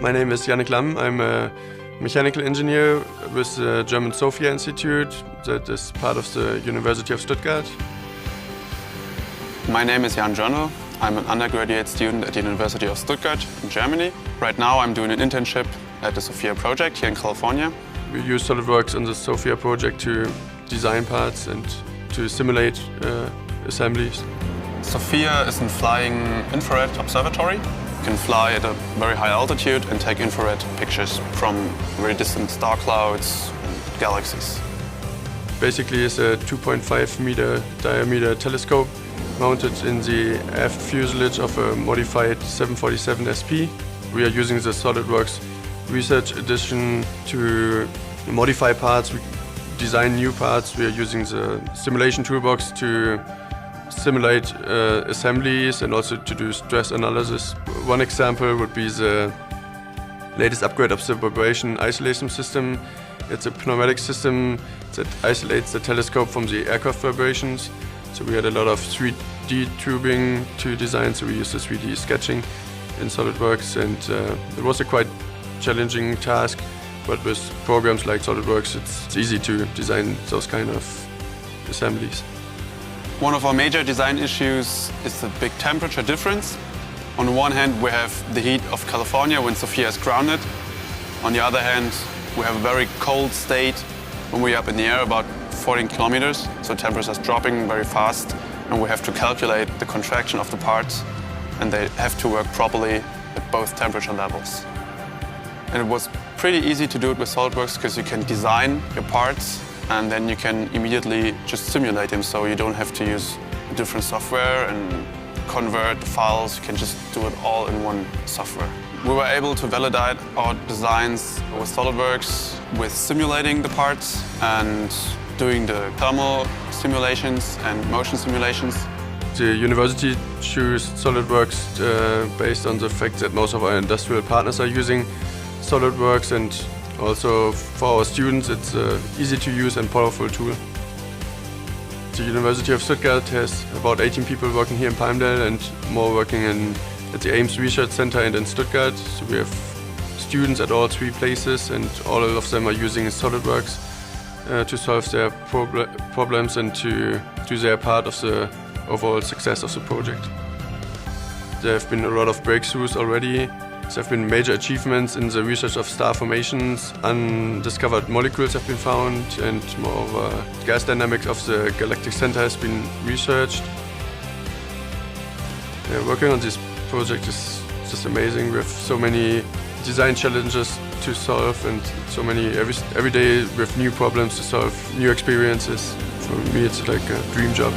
My name is Yannick Lamm. I'm a mechanical engineer with the German SOFIA Institute that is part of the University of Stuttgart. My name is Jan Journal. I'm an undergraduate student at the University of Stuttgart in Germany. Right now I'm doing an internship at the SOFIA project here in California. We use SOLIDWORKS on the SOFIA project to design parts and to simulate assemblies. SOFIA is a flying infrared observatory. You can fly at a very high altitude and take infrared pictures from very distant star clouds and galaxies. Basically, it's a 2.5 meter diameter telescope mounted in the aft fuselage of a modified 747 SP. We are using the SOLIDWORKS Research Edition to modify parts, we design new parts. We are using the simulation toolbox to simulate assemblies and also to do stress analysis. One example would be the latest upgrade of the vibration isolation system. It's a pneumatic system that isolates the telescope from the aircraft vibrations. So we had a lot of 3D tubing to design, so we used the 3D sketching in SOLIDWORKS, and it was a quite challenging task, but with programs like SOLIDWORKS it's easy to design those kind of assemblies. One of our major design issues is the big temperature difference. On the one hand, we have the heat of California when SOFIA is grounded. On the other hand, we have a very cold state when we're up in the air, about 14 kilometers. So temperature is dropping very fast, and we have to calculate the contraction of the parts, and they have to work properly at both temperature levels. And it was pretty easy to do it with SOLIDWORKS because you can design your parts and then you can immediately just simulate them, so you don't have to use different software and convert files. You can just do it all in one software. We were able to validate our designs with SOLIDWORKS with simulating the parts and doing the thermal simulations and motion simulations. The university chose SOLIDWORKS based on the fact that most of our industrial partners are using SOLIDWORKS, and also for our students it's an easy to use and powerful tool. The University of Stuttgart has about 18 people working here in Palmdale and more working at the Ames Research Center and in Stuttgart. So we have students at all three places, and all of them are using SOLIDWORKS to solve their problems and to do their part of the overall success of the project. There have been a lot of breakthroughs already. There have been major achievements in the research of star formations. Undiscovered molecules have been found, and moreover, gas dynamics of the galactic center has been researched. Working on this project is just amazing. We have so many design challenges to solve, and so many every day with new problems to solve, new experiences. For me, it's like a dream job.